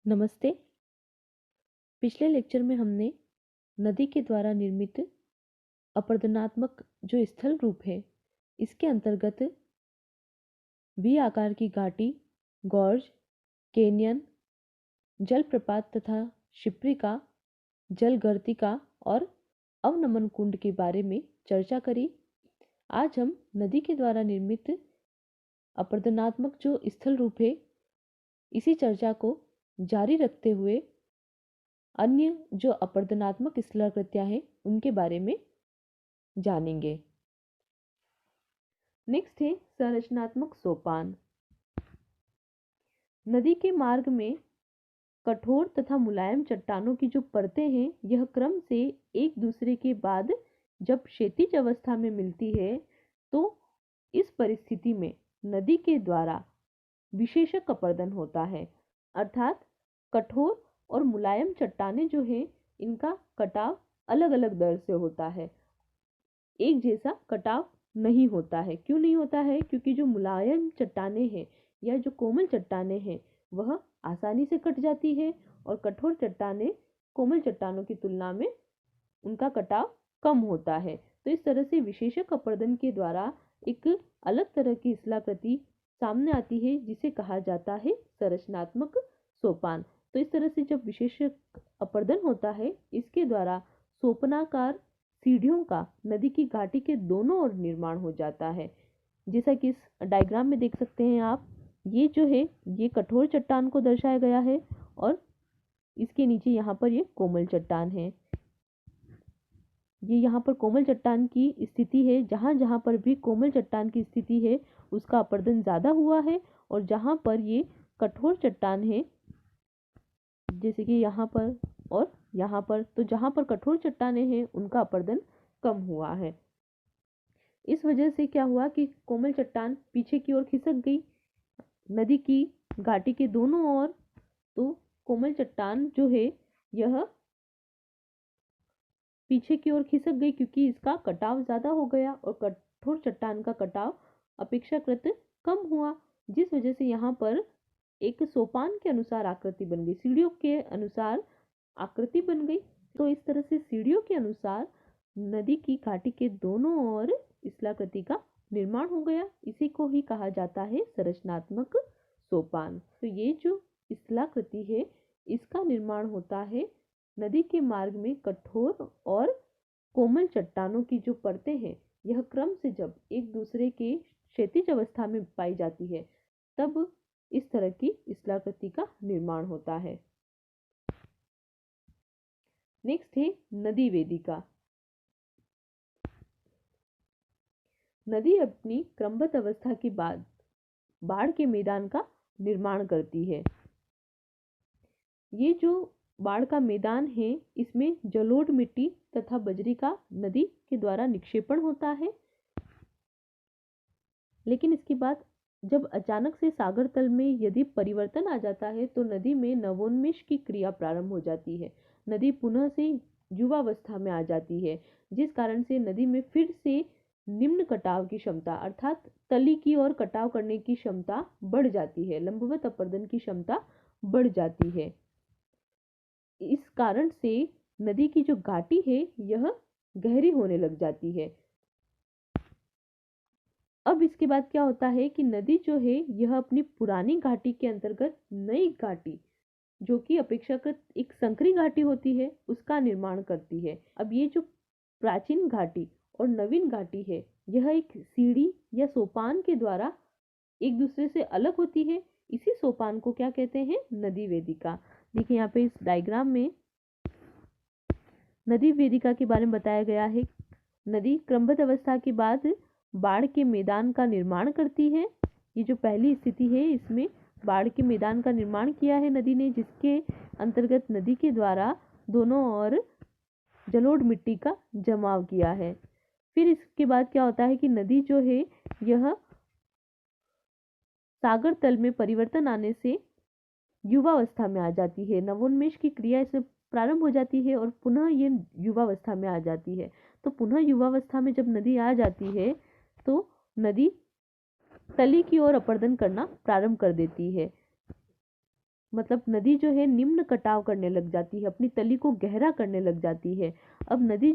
नमस्ते। पिछले लेक्चर में हमने नदी के द्वारा निर्मित अपरदनात्मक जो स्थल रूप है इसके अंतर्गत वी आकार की घाटी, गॉर्ज, कैनियन, जलप्रपात तथा शिप्रिका, जलगर्तिका और अवनमन कुंड के बारे में चर्चा करी। आज हम नदी के द्वारा निर्मित अपरदनात्मक जो स्थल रूप है इसी चर्चा को जारी रखते हुए अन्य जो अपरदनात्मक स्थलाकृतियां हैं उनके बारे में जानेंगे। नेक्स्ट है संरचनात्मक सोपान। नदी के मार्ग में कठोर तथा मुलायम चट्टानों की जो परतें हैं यह क्रम से एक दूसरे के बाद जब क्षैतिज अवस्था में मिलती है तो इस परिस्थिति में नदी के द्वारा विशेषक अपरदन होता है, अर्थात कठोर और मुलायम चट्टानें जो हैं इनका कटाव अलग अलग दर से होता है, एक जैसा कटाव नहीं होता है। क्यों नहीं होता है? क्योंकि जो मुलायम चट्टानें हैं या जो कोमल चट्टानें हैं वह आसानी से कट जाती है और कठोर चट्टानें कोमल चट्टानों की तुलना में उनका कटाव कम होता है। तो इस तरह से विशेषक अपरदन के द्वारा एक अलग तरह की स्थलाकृति सामने आती है जिसे कहा जाता है संरचनात्मक सोपान। तो इस तरह से जब विशेषक अपरदन होता है इसके द्वारा सोपनाकार सीढ़ियों का नदी की घाटी के दोनों ओर निर्माण हो जाता है। जैसा कि इस डायग्राम में देख सकते हैं आप, ये जो है ये कठोर चट्टान को दर्शाया गया है और इसके नीचे यहाँ पर ये कोमल चट्टान है। ये यहाँ पर कोमल चट्टान की स्थिति है, जहाँ जहाँ पर भी कोमल चट्टान की स्थिति है उसका अपरदन ज़्यादा हुआ है और जहाँ पर ये कठोर चट्टान है जैसे कि यहाँ पर और यहाँ पर, तो जहाँ पर कठोर चट्टानें हैं उनका अपरदन कम हुआ है। इस वजह से क्या हुआ कि कोमल चट्टान पीछे की ओर खिसक गई नदी की घाटी के दोनों ओर। तो कोमल चट्टान जो है यह पीछे की ओर खिसक गई क्योंकि इसका कटाव ज्यादा हो गया और कठोर चट्टान का कटाव अपेक्षाकृत कम हुआ, जिस वजह से यहाँ पर एक सोपान के अनुसार आकृति बन गई, सीढ़ियों के अनुसार आकृति बन गई। तो इस तरह से सीढ़ियों के अनुसार नदी की घाटी के दोनों ओर स्थलाकृति का निर्माण हो गया। इसी को ही कहा जाता है संरचनात्मक सोपान। तो ये जो स्थलाकृति है इसका निर्माण होता है नदी के मार्ग में कठोर और कोमल चट्टानों की जो परतें हैं यह क्रम से जब एक दूसरे के क्षैतिज अवस्था में पाई जाती है तब इस तरह की स्थलाकृति का निर्माण होता है। नेक्स्ट है नदी वेदिका। नदी अपनी क्रमबद्ध अवस्था के बाद बाढ़ के मैदान का निर्माण करती है। ये जो बाढ़ का मैदान है इसमें जलोढ़ मिट्टी तथा बजरी का नदी के द्वारा निक्षेपण होता है, लेकिन इसके बाद जब अचानक से सागर तल में यदि परिवर्तन आ जाता है तो नदी में नवोन्मेष की क्रिया प्रारंभ हो जाती है। नदी पुनः से युवावस्था में आ जाती है, जिस कारण से नदी में फिर से निम्न कटाव की क्षमता अर्थात तली की ओर कटाव करने की क्षमता बढ़ जाती है, लंबवत अपरदन की क्षमता बढ़ जाती है। इस कारण से नदी की जो घाटी है यह गहरी होने लग जाती है। अब इसके बाद क्या होता है कि नदी जो है यह अपनी पुरानी घाटी के अंतर्गत नई घाटी जो कि अपेक्षाकृत एक संकरी घाटी होती है उसका निर्माण करती है। अब ये जो प्राचीन घाटी और नवीन घाटी है यह एक सीढ़ी या सोपान के द्वारा एक दूसरे से अलग होती है। इसी सोपान को क्या कहते हैं? नदी वेदिका। देखिए यहाँ पे इस डायग्राम में नदी वेदिका के बारे में बताया गया है। नदी क्रमबद्ध अवस्था के बाद बाढ़ के मैदान का निर्माण करती है। ये जो पहली स्थिति है इसमें बाढ़ के मैदान का निर्माण किया है नदी ने, जिसके अंतर्गत नदी के द्वारा दोनों ओर जलोढ़ मिट्टी का जमाव किया है। फिर इसके बाद क्या होता है कि नदी जो है यह सागर तल में परिवर्तन आने से युवावस्था में आ जाती है, नवोन्मेष की क्रिया इसमें प्रारंभ हो जाती है और पुनः ये युवावस्था में आ जाती है। तो पुनः युवावस्था में जब नदी आ जाती है तो नदी तली की ओर अपरदन करना प्रारंभ कर देती है। मतलब नदी जो है निम्न कटाव करने लग जाती है, अपनी तली को गहरा करने लग जाती है। अब नदी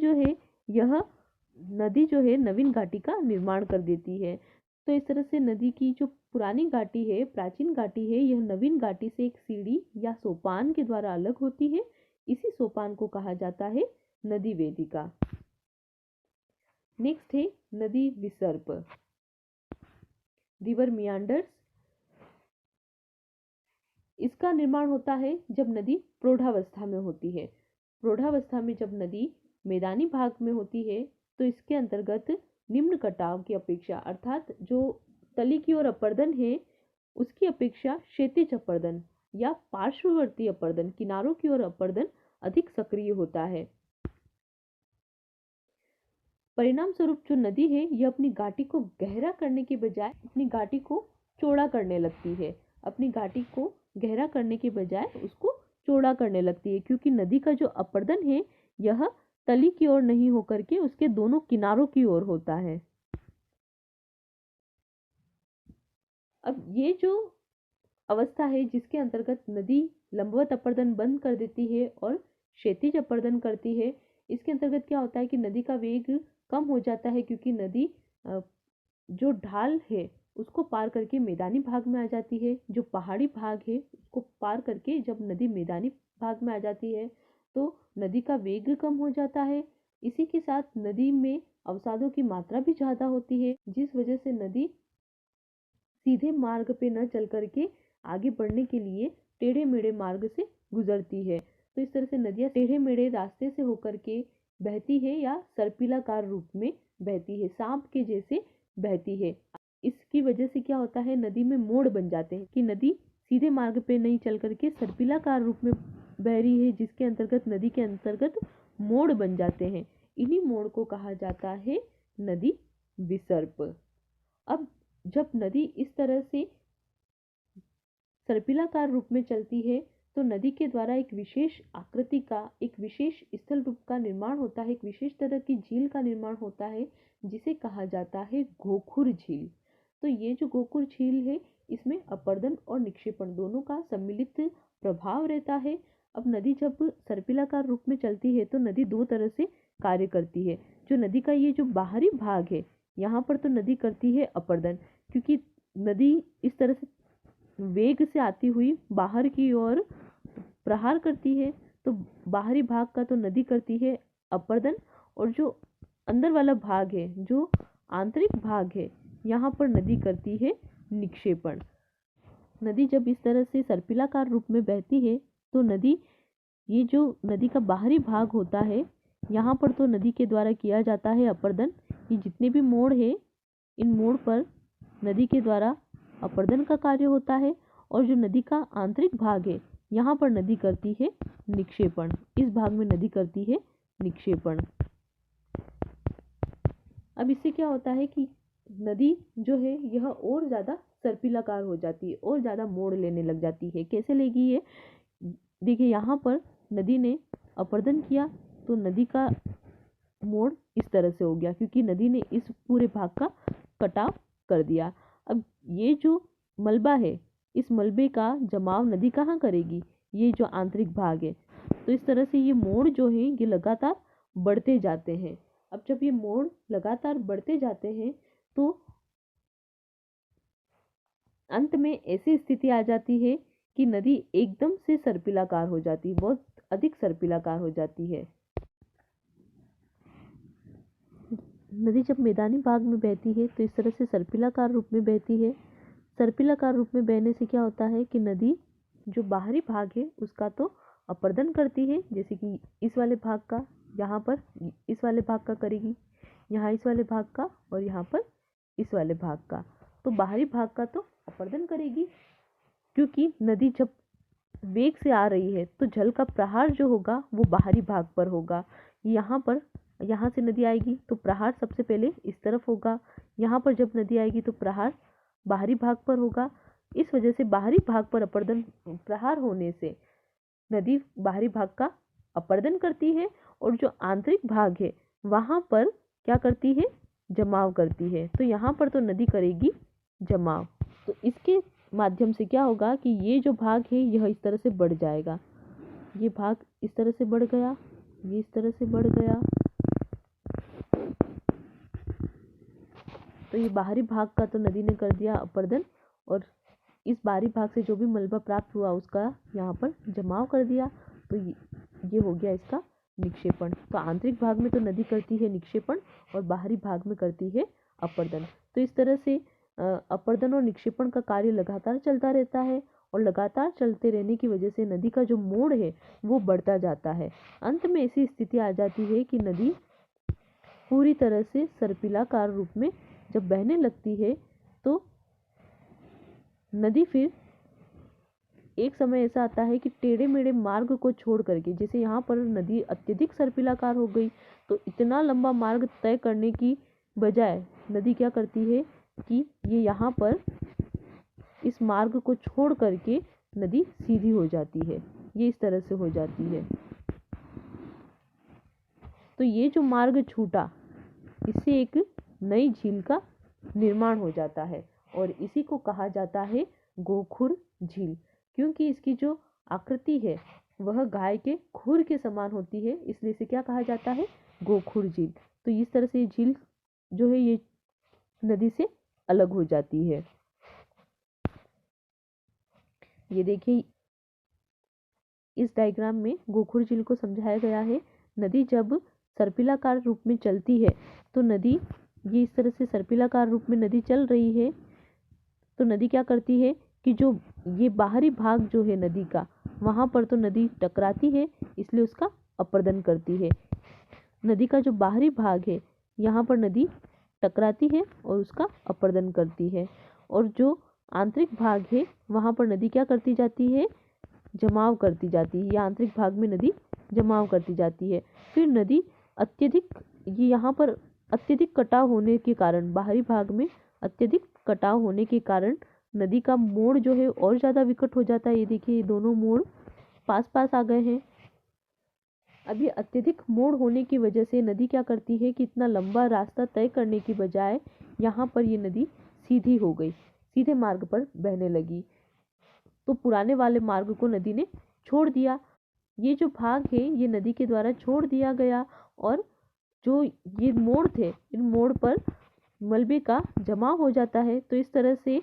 जो है नवीन घाटी का निर्माण कर देती है। तो इस तरह से नदी की जो पुरानी घाटी है, प्राचीन घाटी है, यह नवीन घाटी से एक सीढ़ी या सोपान के द्वारा अलग होती है। इसी सोपान को कहा जाता है नदी वेदिका। नेक्स्ट है नदी विसर्प, रिवर मियांडर्स। इसका निर्माण होता है जब नदी प्रौढ़ावस्था में होती है। प्रौढ़ावस्था में जब नदी मैदानी भाग में होती है तो इसके अंतर्गत निम्न कटाव की अपेक्षा, अर्थात जो तली की ओर अपर्दन है उसकी अपेक्षा क्षैतिज अपर्दन या पार्श्ववर्ती अपर्दन, किनारों की ओर अपर्दन अधिक सक्रिय होता है। परिणाम स्वरूप जो नदी है यह अपनी घाटी को गहरा करने के बजाय अपनी घाटी को चौड़ा करने लगती है। अपनी घाटी को गहरा करने के बजाय उसको चौड़ा करने लगती है, क्योंकि नदी का जो अपर्दन है यह तली की ओर नहीं होकर के उसके दोनों किनारों की ओर होता है। अब ये जो अवस्था है जिसके अंतर्गत नदी लंबवत अपर्दन बंद कर देती है और क्षैतिज अपर्दन करती है, इसके अंतर्गत क्या होता है कि नदी का वेग कम हो जाता है, क्योंकि नदी जो ढाल है उसको पार करके मैदानी भाग में आ जाती है। जो पहाड़ी भाग है उसको पार करके जब नदी मैदानी भाग में आ जाती है तो नदी का वेग कम हो जाता है। इसी के साथ नदी में अवसादों की मात्रा भी ज़्यादा होती है, जिस वजह से नदी सीधे मार्ग पे न चल करके आगे बढ़ने के लिए टेढ़े मेढ़े मार्ग से गुजरती है। तो इस तरह से नदियाँ टेढ़े मेढ़े रास्ते से होकर के बहती है या सर्पिलाकार रूप में बहती है, सांप के जैसे बहती है। इसकी वजह से क्या होता है, नदी में मोड़ बन जाते हैं कि नदी सीधे मार्ग पे नहीं चल करके सर्पिलाकार रूप में बह रही है, जिसके अंतर्गत नदी के अंतर्गत मोड़ बन जाते हैं। इन्हीं मोड़ को कहा जाता है नदी विसर्प। अब जब नदी इस तरह से सर्पिलाकार रूप में चलती है तो नदी के द्वारा एक विशेष आकृति का, एक विशेष स्थल रूप का निर्माण होता है, एक विशेष तरह की झील का निर्माण होता है जिसे कहा जाता है गोखुर झील। तो ये जो गोखुर झील है इसमें अपर्दन और निक्षेपण दोनों का सम्मिलित प्रभाव रहता है। अब नदी जब सर्पिलाकार रूप में चलती है तो नदी दो तरह से कार्य करती है। जो नदी का ये जो बाहरी भाग है यहाँ पर तो नदी करती है अपर्दन, क्योंकि नदी इस तरह से वेग से आती हुई बाहर की ओर प्रहार करती है, तो बाहरी भाग का तो नदी करती है अपर्दन, और जो अंदर वाला भाग है, जो आंतरिक भाग है, यहाँ पर नदी करती है निक्षेपण। नदी जब इस तरह से सर्पिलाकार रूप में बहती है तो नदी, ये जो नदी का बाहरी भाग होता है यहाँ पर तो नदी के द्वारा किया जाता है अपर्दन। ये जितने भी मोड़ है इन मोड़ पर नदी के द्वारा अपर्दन का कार्य होता है, और जो नदी का आंतरिक भाग है यहाँ पर नदी करती है निक्षेपण। इस भाग में नदी करती है निक्षेपण। अब इससे क्या होता है कि नदी जो है यह और ज़्यादा सर्पिलाकार हो जाती है और ज़्यादा मोड़ लेने लग जाती है। कैसे लेगी ये? देखिए यहाँ पर नदी ने अपर्दन किया तो नदी का मोड़ इस तरह से हो गया, क्योंकि नदी ने इस पूरे भाग का कटाव कर दिया। अब ये जो मलबा है इस मलबे का जमाव नदी कहाँ करेगी? ये जो आंतरिक भाग है। तो इस तरह से ये मोड़ जो है ये लगातार बढ़ते जाते हैं। अब जब ये मोड़ लगातार बढ़ते जाते हैं तो अंत में ऐसी स्थिति आ जाती है कि नदी एकदम से सर्पिलाकार हो जाती है, बहुत अधिक सर्पिलाकार हो जाती है। नदी जब मैदानी भाग में बहती है तो इस तरह से सर्पिलाकार रूप में बहती है। सर्पिलाकार रूप में बहने से क्या होता है कि नदी जो बाहरी भाग है उसका तो अपर्दन करती है, जैसे कि इस वाले भाग का यहाँ पर इस वाले भाग का करेगी, यहाँ इस वाले भाग का और यहाँ पर इस वाले भाग का। तो बाहरी भाग का तो अपर्दन करेगी, क्योंकि नदी जब वेग से आ रही है तो जल का प्रहार जो होगा वो बाहरी भाग पर होगा। यहाँ पर, यहाँ से नदी आएगी तो प्रहार सबसे पहले इस तरफ होगा, यहाँ पर जब नदी आएगी तो प्रहार बाहरी भाग पर होगा। इस वजह से बाहरी भाग पर अपर्दन प्रहार होने से नदी बाहरी भाग का अपर्दन करती है, और जो आंतरिक भाग है वहाँ पर क्या करती है? जमाव करती है। तो यहाँ पर तो नदी करेगी जमाव। तो इसके माध्यम से क्या होगा कि ये जो भाग है यह इस तरह से बढ़ जाएगा, ये भाग इस तरह से बढ़ गया, ये इस तरह से बढ़ गया। तो ये बाहरी भाग का तो नदी ने कर दिया अपर्दन, और इस बाहरी भाग से जो भी मलबा प्राप्त हुआ उसका यहाँ पर जमाव कर दिया। तो ये हो गया इसका निक्षेपण। तो आंतरिक भाग में तो नदी करती है निक्षेपण और बाहरी भाग में करती है अपर्दन। तो इस तरह से अपर्दन और निक्षेपण का कार्य लगातार चलता रहता है, और लगातार चलते रहने की वजह से नदी का जो मोड़ है वो बढ़ता जाता है। अंत में ऐसी स्थिति आ जाती है कि नदी पूरी तरह से सर्पिलाकार रूप में जब बहने लगती है, तो नदी फिर एक समय ऐसा आता है कि टेढ़े मेढ़े मार्ग को छोड़ करके, जैसे यहाँ पर नदी अत्यधिक सर्पिलाकार हो गई, तो इतना लंबा मार्ग तय करने की बजाय नदी क्या करती है कि ये यहाँ पर इस मार्ग को छोड़ करके नदी सीधी हो जाती है, ये इस तरह से हो जाती है। तो ये जो मार्ग छूटा, इससे एक नई झील का निर्माण हो जाता है, और इसी को कहा जाता है गोखुर झील, क्योंकि इसकी जो आकृति है वह गाय के खुर के समान होती है, इसलिए इसे क्या कहा जाता है, गोखुर झील। तो इस तरह से ये झील जो है ये नदी से अलग हो जाती है। ये देखिए इस डायग्राम में गोखुर झील को समझाया गया है। नदी जब सर्पिलाकार रूप में चलती है तो नदी ये इस तरह से सर्पिलाकार रूप में नदी चल रही है, तो नदी क्या करती है कि जो ये बाहरी भाग जो है नदी का, वहाँ पर तो नदी टकराती है, इसलिए उसका अपर्दन करती है। नदी का जो बाहरी भाग है यहाँ पर नदी टकराती है और उसका अपर्दन करती है, और जो आंतरिक भाग है वहाँ पर नदी क्या करती जाती है, जमाव करती जाती है। या आंतरिक भाग में नदी जमाव करती जाती है। फिर नदी अत्यधिक, ये यहाँ पर अत्यधिक कटाव होने के कारण, बाहरी भाग में अत्यधिक कटाव होने के कारण नदी का मोड़ जो है और ज़्यादा विकट हो जाता है। ये देखिए ये दोनों मोड़ पास पास आ गए हैं। अब ये अत्यधिक मोड़ होने की वजह से नदी क्या करती है कि इतना लंबा रास्ता तय करने की बजाय यहाँ पर ये नदी सीधी हो गई, सीधे मार्ग पर बहने लगी। तो पुराने वाले मार्ग को नदी ने छोड़ दिया। ये जो भाग है ये नदी के द्वारा छोड़ दिया गया, और जो ये मोड़ थे इन मोड़ पर मलबे का जमाव हो जाता है। तो इस तरह से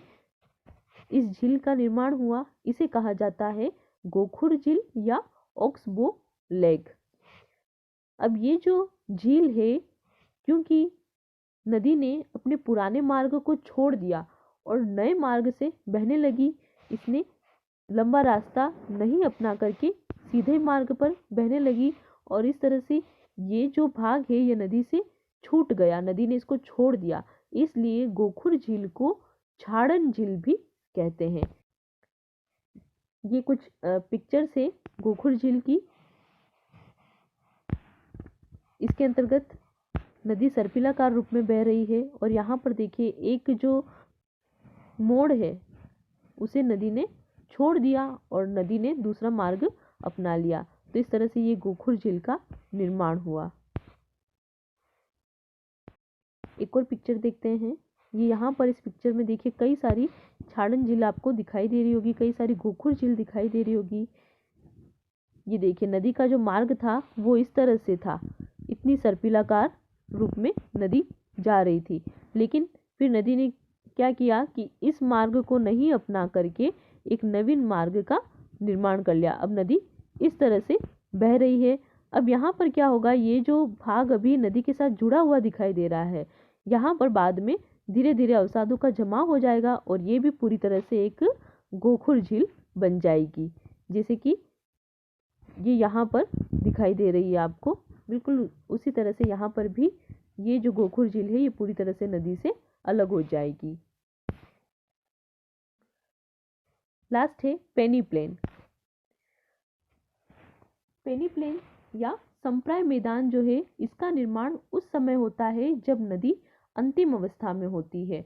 इस झील का निर्माण हुआ। इसे कहा जाता है गोखुर झील या ऑक्सबो लेक। अब ये जो झील है, क्योंकि नदी ने अपने पुराने मार्ग को छोड़ दिया और नए मार्ग से बहने लगी, इसने लंबा रास्ता नहीं अपना करके सीधे मार्ग पर बहने लगी, और इस तरह से ये जो भाग है ये नदी से छूट गया, नदी ने इसको छोड़ दिया। इसलिए गोखुर झील को छाड़न झील भी कहते हैं। ये कुछ पिक्चर्स है गोखुर झील की। इसके अंतर्गत नदी सर्पिलाकार रूप में बह रही है, और यहाँ पर देखिए एक जो मोड़ है उसे नदी ने छोड़ दिया और नदी ने दूसरा मार्ग अपना लिया। तो इस तरह से ये गोखुर झील का निर्माण हुआ। एक और पिक्चर देखते हैं। ये यहाँ पर इस पिक्चर में देखिए कई सारी छाड़न झील आपको दिखाई दे रही होगी, कई सारी गोखुर झील दिखाई दे रही होगी। ये देखिए नदी का जो मार्ग था वो इस तरह से था, इतनी सर्पिलाकार रूप में नदी जा रही थी, लेकिन फिर नदी ने क्या किया कि इस मार्ग को नहीं अपना करके एक नवीन मार्ग का निर्माण कर लिया। अब नदी इस तरह से बह रही है। अब यहाँ पर क्या होगा, ये जो भाग अभी नदी के साथ जुड़ा हुआ दिखाई दे रहा है, यहाँ पर बाद में धीरे धीरे अवसादों का जमाव हो जाएगा और ये भी पूरी तरह से एक गोखुर झील बन जाएगी, जैसे कि ये यहाँ पर दिखाई दे रही है आपको। बिल्कुल उसी तरह से यहाँ पर भी ये जो गोखुर झील है ये पूरी तरह से नदी से अलग हो जाएगी। लास्ट है पेनी प्लेन। पेनी प्लेन या संप्राय मैदान जो है इसका निर्माण उस समय होता है जब नदी अंतिम अवस्था में होती है।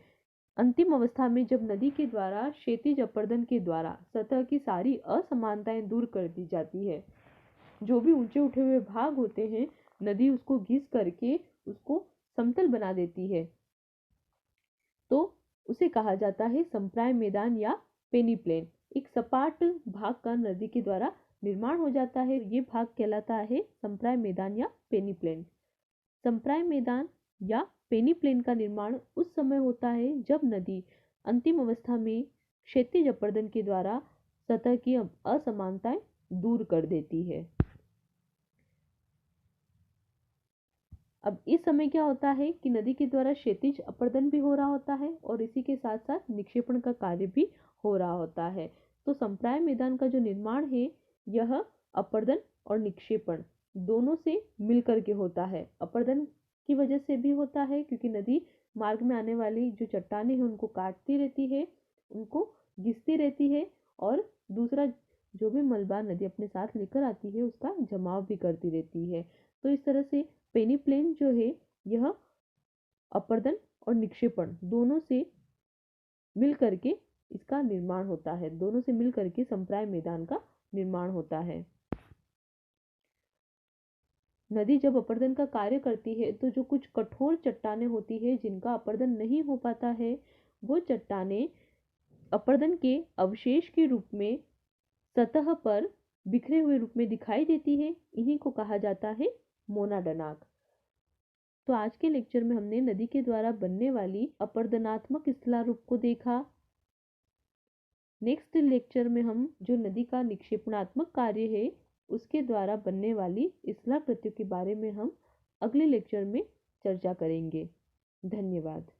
अंतिम अवस्था में जब नदी के द्वारा क्षैतिज अपर्दन के द्वारा सतह की सारी असमानताएं दूर कर दी जाती है। जो भी ऊंचे उठे हुए भाग होते हैं नदी उसको घिस करके उसको समतल बना देती है, तो उसे कहा जाता है संप्राय मैदान या पेनीप्लेन, एक सपाट भाग का नदी के द्वारा निर्माण हो जाता है। ये भाग कहलाता है संप्राय मैदान या पेनीप्लेन। संप्राय मैदान या पेनीप्लेन का निर्माण उस समय होता है जब नदी अंतिम अवस्था में क्षैतिज अपरदन के द्वारा सतह की असमानताएं दूर कर देती है। अब इस समय क्या होता है कि नदी के द्वारा क्षैतिज अपरदन भी हो रहा होता है और इसी के साथ साथ निक्षेपण का कार्य भी हो रहा होता है। तो संप्राय मैदान का जो निर्माण है यह अपरदन और निक्षेपण दोनों से मिलकर के होता है। अपरदन की वजह से भी होता है क्योंकि नदी मार्ग में आने वाली जो चट्टानें हैं उनको काटती रहती है, उनको घिसती रहती है, और दूसरा जो भी मलबा नदी अपने साथ लेकर आती है उसका जमाव भी करती रहती है। तो इस तरह से पेनीप्लेन जो है यह अपरदन और निक्षेपण दोनों से मिल करके इसका निर्माण होता है, दोनों से मिल करके संप्राय मैदान का निर्माण होता है। नदी जब अपरदन का कार्य करती है तो जो कुछ कठोर चट्टानें होती है जिनका अपरदन नहीं हो पाता है, वो चट्टानें अपरदन के अवशेष के रूप में सतह पर बिखरे हुए रूप में दिखाई देती है। इन्हीं को कहा जाता है मोनाडनाक। तो आज के लेक्चर में हमने नदी के द्वारा बनने वाली अपरदनात्मक स्थलारूप को देखा। नेक्स्ट लेक्चर में हम जो नदी का निक्षेपणात्मक कार्य है उसके द्वारा बनने वाली स्थलाकृतियों के बारे में हम अगले लेक्चर में चर्चा करेंगे। धन्यवाद।